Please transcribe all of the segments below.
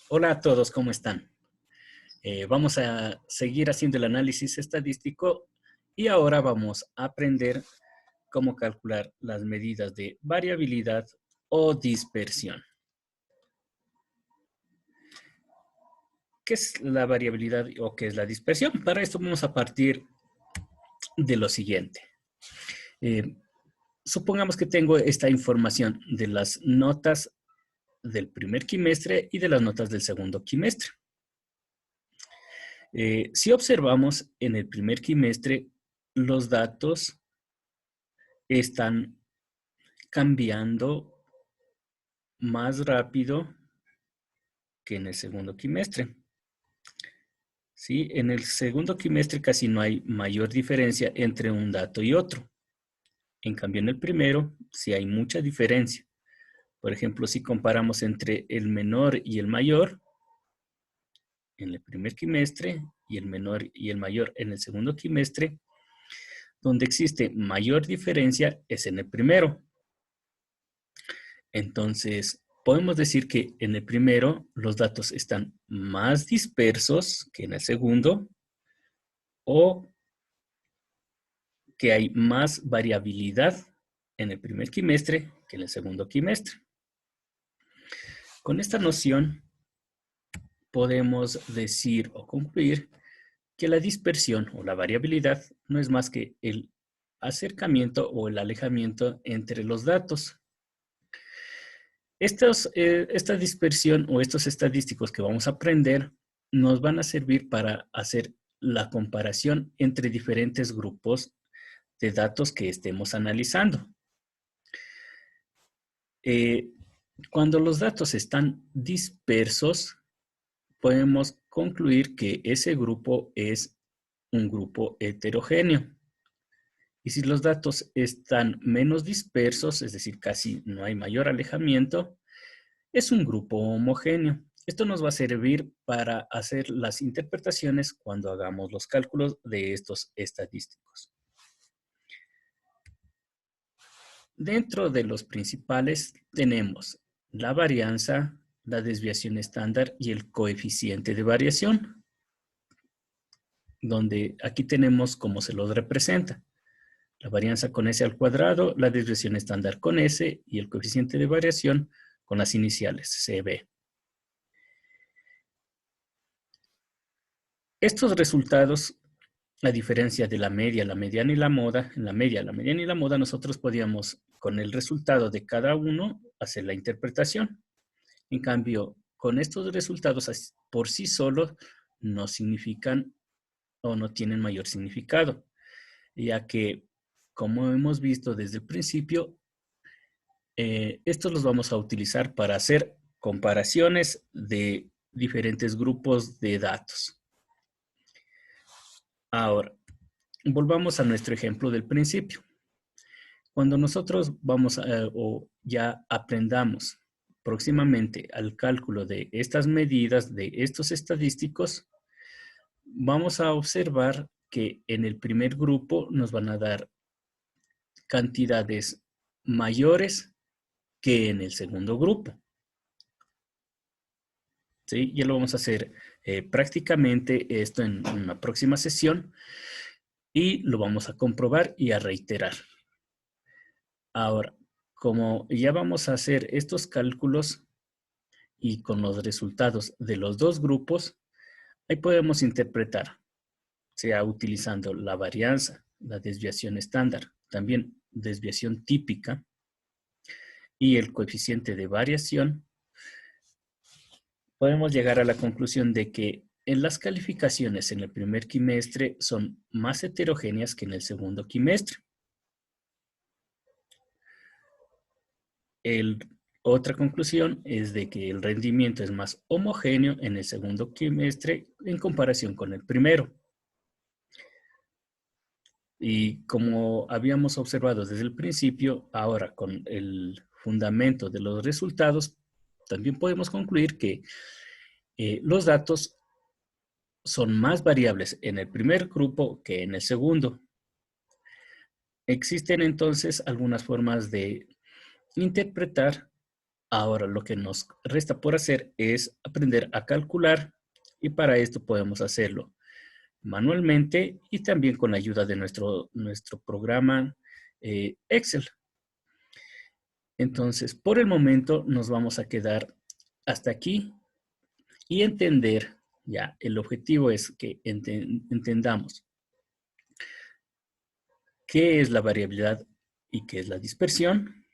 Hola a todos, ¿cómo están? Vamos a seguir haciendo el análisis estadístico y ahora vamos a aprender cómo calcular las medidas de variabilidad o dispersión. ¿Qué es la variabilidad o qué es la dispersión? Para esto vamos a partir de lo siguiente. Eh, Supongamos que tengo esta información de las notas del primer quimestre y de las notas del segundo quimestre. Si observamos en el primer quimestre, los datos están cambiando más rápido que en el segundo quimestre. ¿Sí? En el segundo quimestre casi no hay mayor diferencia entre un dato y otro. En cambio, en el primero sí hay mucha diferencia. Por ejemplo, si comparamos entre el menor y el mayor en el primer quimestre y el menor y el mayor en el segundo quimestre, donde existe mayor diferencia es en el primero. Entonces, podemos decir que en el primero los datos están más dispersos que en el segundo o que hay más variabilidad en el primer quimestre que en el segundo quimestre. Con esta noción podemos decir o concluir que la dispersión o la variabilidad no es más que el acercamiento o el alejamiento entre los datos. Esta dispersión o estos estadísticos que vamos a aprender nos van a servir para hacer la comparación entre diferentes grupos de datos que estemos analizando. Cuando los datos están dispersos, podemos concluir que ese grupo es un grupo heterogéneo. Y si los datos están menos dispersos, es decir, casi no hay mayor alejamiento, es un grupo homogéneo. Esto nos va a servir para hacer las interpretaciones cuando hagamos los cálculos de estos estadísticos. Dentro de los principales tenemos la varianza, la desviación estándar y el coeficiente de variación, donde aquí tenemos cómo se los representa. La varianza con S al cuadrado, la desviación estándar con S y el coeficiente de variación con las iniciales, CB. Estos resultados, a diferencia de la media, la mediana y la moda, en la media, la mediana y la moda, nosotros podíamos, con el resultado de cada uno, hacer la interpretación. En cambio, con estos resultados por sí solos no significan o no tienen mayor significado, ya que, como hemos visto desde el principio, estos los vamos a utilizar para hacer comparaciones de diferentes grupos de datos. Ahora, volvamos a nuestro ejemplo del principio. Cuando nosotros vamos o ya aprendamos próximamente al cálculo de estas medidas, de estos estadísticos, vamos a observar que en el primer grupo nos van a dar cantidades mayores que en el segundo grupo. ¿Sí? Ya lo vamos a hacer prácticamente esto en una próxima sesión y lo vamos a comprobar y a reiterar. Ahora, como ya vamos a hacer estos cálculos y con los resultados de los dos grupos, ahí podemos interpretar, sea utilizando la varianza, la desviación estándar, también desviación típica y el coeficiente de variación, podemos llegar a la conclusión de que en las calificaciones en el primer quimestre son más heterogéneas que en el segundo quimestre. Otra conclusión es de que el rendimiento es más homogéneo en el segundo quimestre en comparación con el primero. Y como habíamos observado desde el principio, ahora con el fundamento de los resultados, también podemos concluir que los datos son más variables en el primer grupo que en el segundo. Existen entonces algunas formas de interpretar Ahora lo que nos resta por hacer es aprender a calcular y para esto podemos hacerlo manualmente y también con la ayuda de nuestro programa Excel. Entonces, por el momento nos vamos a quedar hasta aquí y entender, ya, el objetivo es que entendamos qué es la variabilidad y qué es la dispersión,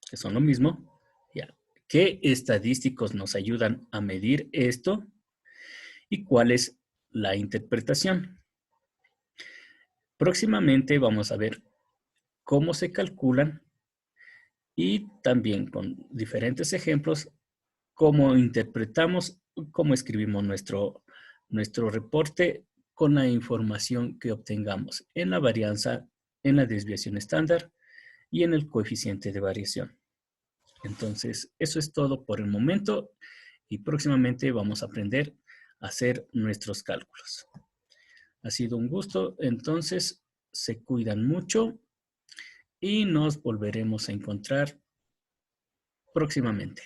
que son lo mismo, ya, qué estadísticos nos ayudan a medir esto y cuál es la interpretación. Próximamente vamos a ver cómo se calculan y también con diferentes ejemplos cómo interpretamos, cómo escribimos nuestro reporte con la información que obtengamos en la varianza, en la desviación estándar y en el coeficiente de variación. Entonces, eso es todo por el momento y próximamente vamos a aprender a hacer nuestros cálculos. Ha sido un gusto, entonces se cuidan mucho y nos volveremos a encontrar próximamente.